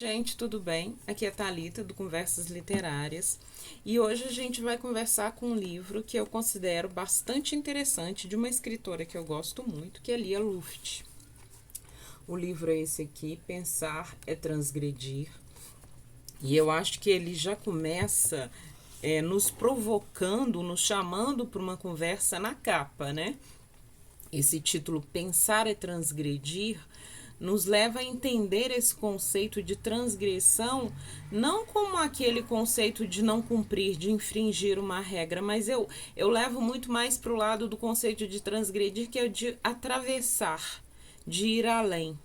Gente, tudo bem? Aqui é a Thalita do Conversas Literárias e hoje a gente vai conversar com um livro que eu considero bastante interessante de uma escritora que eu gosto muito, que é Lia Luft. O livro é esse aqui, Pensar é Transgredir, e eu acho que ele já começa nos provocando, nos chamando para uma conversa na capa, né? Esse título, Pensar é Transgredir, nos leva a entender esse conceito de transgressão não como aquele conceito de não cumprir, de infringir uma regra, mas eu levo muito mais para o lado do conceito de transgredir, que é de atravessar, de ir além.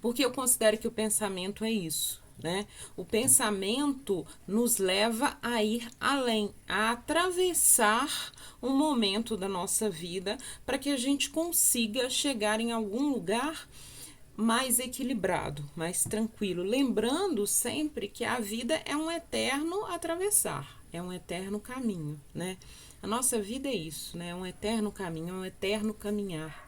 Porque eu considero que o pensamento é isso. Né? O pensamento nos leva a ir além, a atravessar um momento da nossa vida para que a gente consiga chegar em algum lugar mais equilibrado, mais tranquilo. Lembrando sempre que a vida é um eterno atravessar, é um eterno caminho. Né? A nossa vida é isso, né? É um eterno caminho, é um eterno caminhar.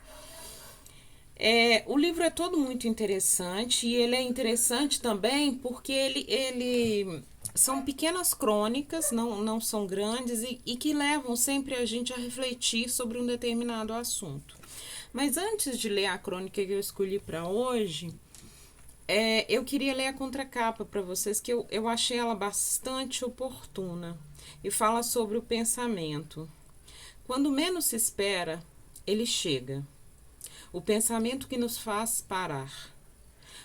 O livro é todo muito interessante e ele é interessante também porque ele são pequenas crônicas, não são grandes e que levam sempre a gente a refletir sobre um determinado assunto. Mas antes de ler a crônica que eu escolhi para hoje, eu queria ler a contracapa para vocês, que eu achei ela bastante oportuna e fala sobre o pensamento. Quando menos se espera, ele chega. O pensamento que nos faz parar.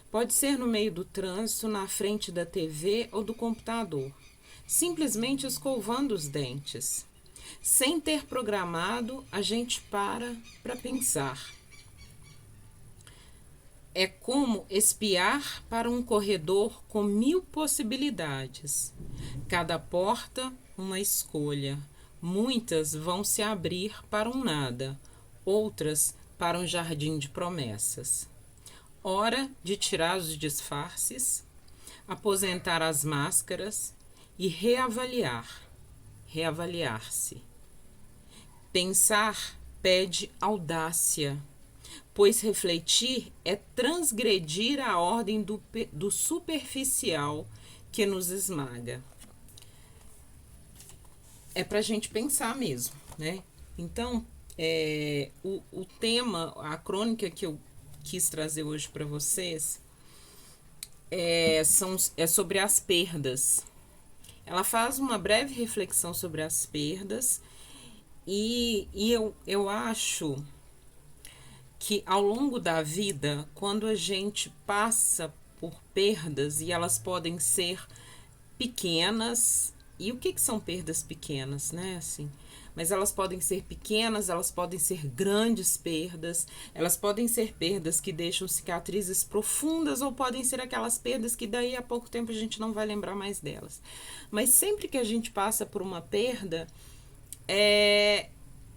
Pode ser no meio do trânsito, na frente da TV ou do computador, simplesmente escovando os dentes. Sem ter programado, a gente para pensar. É como espiar para um corredor com 1000 possibilidades. Cada porta, uma escolha. Muitas vão se abrir para um nada, outras para um jardim de promessas. Hora de tirar os disfarces, aposentar as máscaras e reavaliar-se. Pensar pede audácia, pois refletir é transgredir a ordem do superficial que nos esmaga. É para a gente pensar mesmo, né? Então, o tema, a crônica que eu quis trazer hoje para vocês é sobre as perdas. Ela faz uma breve reflexão sobre as perdas e eu acho que ao longo da vida, quando a gente passa por perdas, e elas podem ser pequenas, e o que são perdas pequenas, né? Assim, mas elas podem ser pequenas, elas podem ser grandes perdas, elas podem ser perdas que deixam cicatrizes profundas, ou podem ser aquelas perdas que daí a pouco tempo a gente não vai lembrar mais delas. Mas sempre que a gente passa por uma perda, é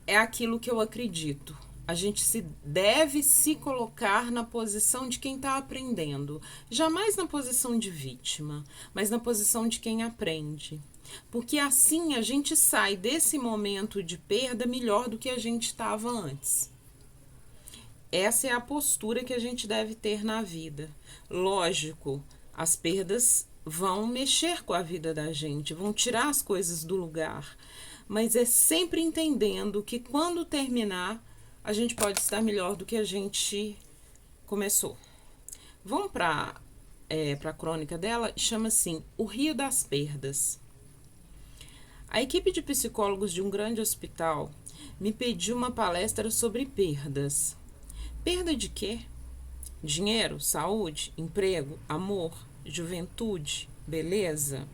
aquilo que eu acredito. A gente deve se colocar na posição de quem está aprendendo. Jamais na posição de vítima, mas na posição de quem aprende. Porque assim a gente sai desse momento de perda melhor do que a gente estava antes. Essa é a postura que a gente deve ter na vida. Lógico, as perdas vão mexer com a vida da gente, vão tirar as coisas do lugar. Mas é sempre entendendo que quando terminar, a gente pode estar melhor do que a gente começou. Vamos para a crônica dela, chama assim, O Rio das Perdas. A equipe de psicólogos de um grande hospital me pediu uma palestra sobre perdas. Perda de quê? Dinheiro, saúde, emprego, amor, juventude, beleza?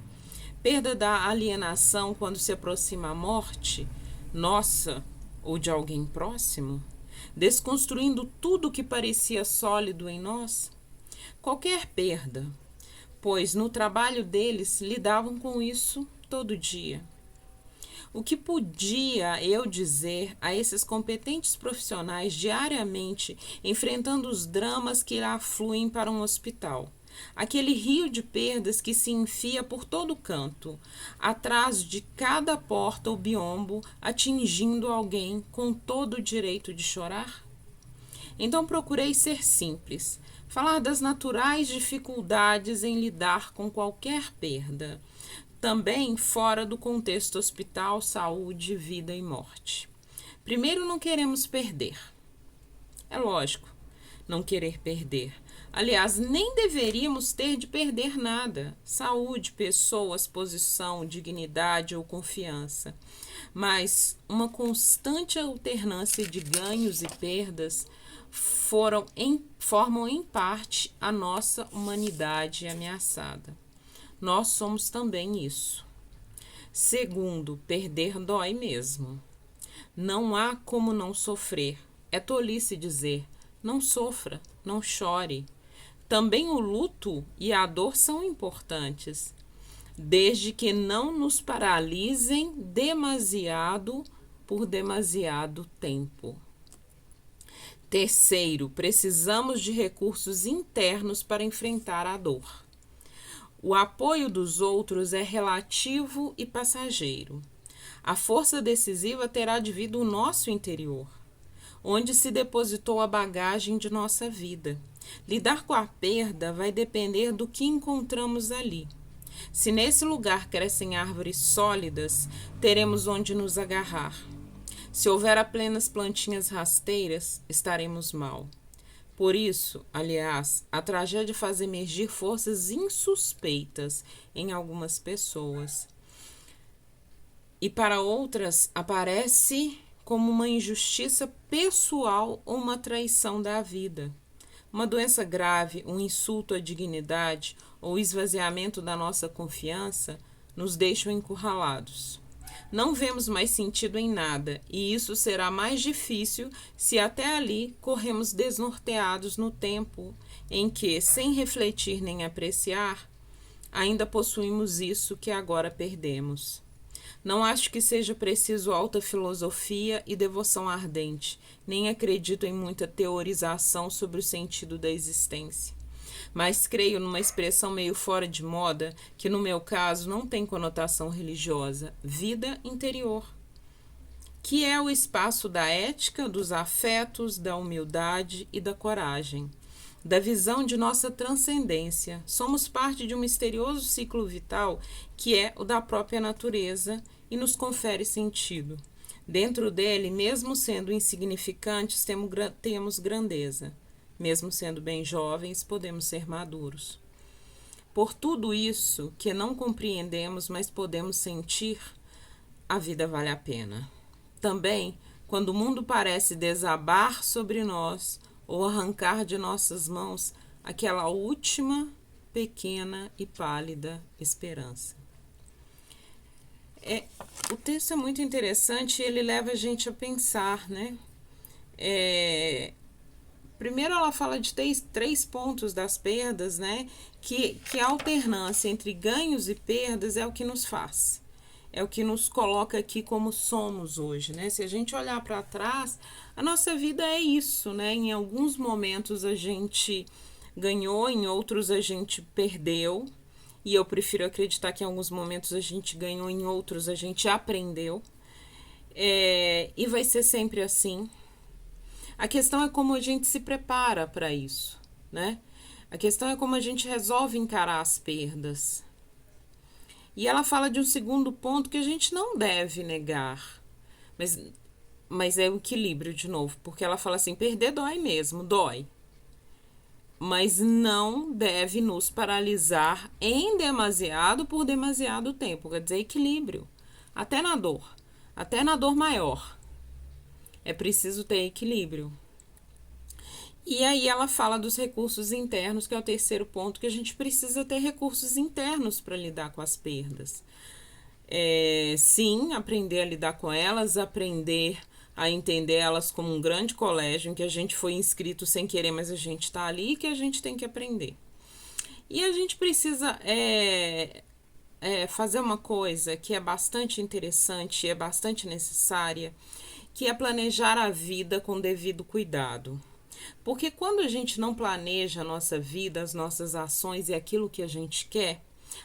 Perda da alienação quando se aproxima a morte? Nossa, ou de alguém próximo? Desconstruindo tudo que parecia sólido em nós? Qualquer perda, pois no trabalho deles lidavam com isso todo dia. O que podia eu dizer a esses competentes profissionais diariamente enfrentando os dramas que afluem para um hospital? Aquele rio de perdas que se enfia por todo canto, atrás de cada porta ou biombo, atingindo alguém com todo o direito de chorar? Então procurei ser simples, Falar das naturais dificuldades em lidar com qualquer perda, também fora do contexto hospital, saúde, vida e morte. Primeiro, não queremos perder. É lógico, não querer perder. Aliás, nem deveríamos ter de perder nada: saúde, pessoas, posição, dignidade ou confiança. Mas uma constante alternância de ganhos e perdas formam em parte a nossa humanidade ameaçada. Nós somos também isso. Segundo, perder dói mesmo. Não há como não sofrer. É tolice dizer: não sofra, não chore. Também o luto e a dor são importantes, desde que não nos paralisem demasiado por demasiado tempo. Terceiro, precisamos de recursos internos para enfrentar a dor. O apoio dos outros é relativo e passageiro. A força decisiva terá de vir do nosso interior, onde se depositou a bagagem de nossa vida. Lidar com a perda vai depender do que encontramos ali. Se nesse lugar crescem árvores sólidas, teremos onde nos agarrar. Se houver apenas plantinhas rasteiras, estaremos mal. Por isso, aliás, a tragédia faz emergir forças insuspeitas em algumas pessoas. E para outras, aparece como uma injustiça pessoal ou uma traição da vida. Uma doença grave, um insulto à dignidade ou esvaziamento da nossa confiança nos deixam encurralados. Não vemos mais sentido em nada, e isso será mais difícil se até ali corremos desnorteados no tempo em que, sem refletir nem apreciar, ainda possuímos isso que agora perdemos. Não acho que seja preciso alta filosofia e devoção ardente, nem acredito em muita teorização sobre o sentido da existência. Mas creio numa expressão meio fora de moda, que no meu caso não tem conotação religiosa: vida interior, que é o espaço da ética, dos afetos, da humildade e da coragem, da visão de nossa transcendência. Somos parte de um misterioso ciclo vital que é o da própria natureza e nos confere sentido. Dentro dele, mesmo sendo insignificantes, temos grandeza. Mesmo sendo bem jovens, podemos ser maduros. Por tudo isso que não compreendemos, mas podemos sentir, a vida vale a pena. Também, quando o mundo parece desabar sobre nós ou arrancar de nossas mãos aquela última, pequena e pálida esperança. O texto é muito interessante e ele leva a gente a pensar, né? Primeiro ela fala de três pontos das perdas, né? Que a alternância entre ganhos e perdas é o que nos faz. É o que nos coloca aqui como somos hoje, né? Se a gente olhar para trás, a nossa vida é isso, né? Em alguns momentos a gente ganhou, em outros a gente perdeu. E eu prefiro acreditar que em alguns momentos a gente ganhou, em outros a gente aprendeu. E vai ser sempre assim. A questão é como a gente se prepara para isso, né? A questão é como a gente resolve encarar as perdas. E ela fala de um segundo ponto que a gente não deve negar, mas é o equilíbrio de novo, porque ela fala assim: perder dói mesmo, dói. Mas não deve nos paralisar em demasiado por demasiado tempo, quer dizer, equilíbrio. Até na dor maior. É preciso ter equilíbrio. E aí ela fala dos recursos internos, que é o terceiro ponto, que a gente precisa ter recursos internos para lidar com as perdas. Sim, aprender a lidar com elas, aprender a entender elas como um grande colégio em que a gente foi inscrito sem querer, mas a gente está ali e que a gente tem que aprender. E a gente precisa fazer uma coisa que é bastante interessante e é bastante necessária, que é planejar a vida com devido cuidado. Porque quando a gente não planeja a nossa vida, as nossas ações e aquilo que a gente quer,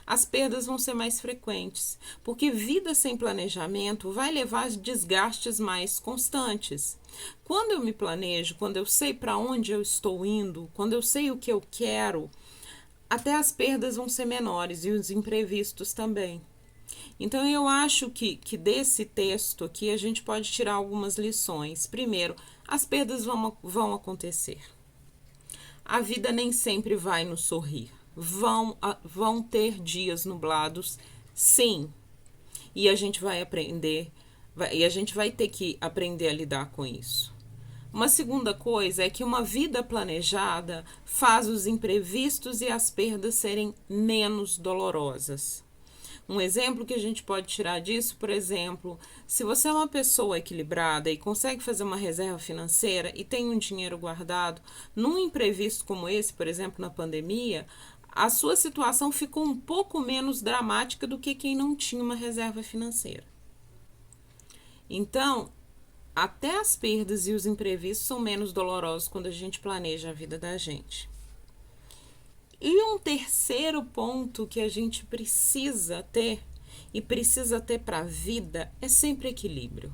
as perdas vão ser mais frequentes, porque vida sem planejamento vai levar a desgastes mais constantes. Quando eu me planejo, quando eu sei para onde eu estou indo, quando eu sei o que eu quero, até as perdas vão ser menores e os imprevistos também. Então, eu acho que desse texto aqui a gente pode tirar algumas lições. Primeiro, as perdas vão acontecer. A vida nem sempre vai nos sorrir. Vão ter dias nublados, sim. E a gente vai aprender, e a gente vai ter que aprender a lidar com isso. Uma segunda coisa é que uma vida planejada faz os imprevistos e as perdas serem menos dolorosas. Um exemplo que a gente pode tirar disso, por exemplo, se você é uma pessoa equilibrada e consegue fazer uma reserva financeira e tem um dinheiro guardado, num imprevisto como esse, por exemplo, na pandemia, a sua situação ficou um pouco menos dramática do que quem não tinha uma reserva financeira. Então, até as perdas e os imprevistos são menos dolorosos quando a gente planeja a vida da gente. E um terceiro ponto que a gente precisa ter, e precisa ter para a vida, é sempre equilíbrio.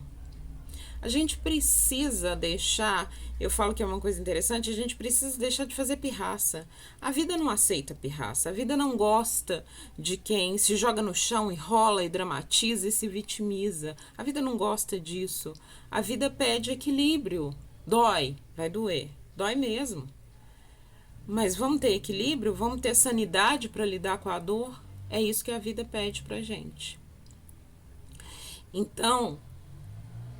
A gente precisa deixar, eu falo que é uma coisa interessante, a gente precisa deixar de fazer pirraça. A vida não aceita pirraça, a vida não gosta de quem se joga no chão e rola e dramatiza e se vitimiza. A vida não gosta disso. A vida pede equilíbrio. Dói, vai doer, dói mesmo. Mas vamos ter equilíbrio, vamos ter sanidade para lidar com a dor. É isso que a vida pede pra gente. Então,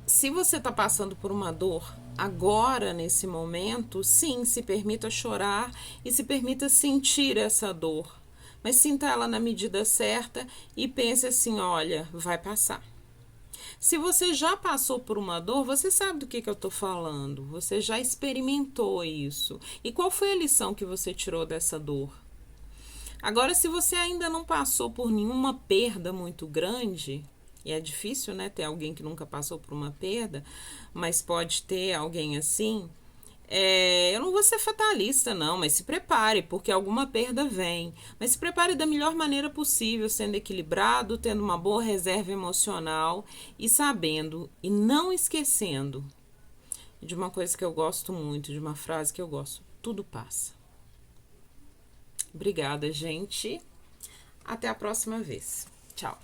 se você está passando por uma dor agora, nesse momento, sim, se permita chorar e se permita sentir essa dor. Mas sinta ela na medida certa e pense assim, olha, vai passar. Se você já passou por uma dor, você sabe do que eu estou falando. Você já experimentou isso. E qual foi a lição que você tirou dessa dor? Agora, se você ainda não passou por nenhuma perda muito grande, e é difícil, né, ter alguém que nunca passou por uma perda, mas pode ter alguém assim, eu não vou ser fatalista, não, mas se prepare, porque alguma perda vem. Mas se prepare da melhor maneira possível, sendo equilibrado, tendo uma boa reserva emocional e sabendo e não esquecendo de uma coisa que eu gosto muito, de uma frase que eu gosto: tudo passa. Obrigada, gente. Até a próxima vez. Tchau.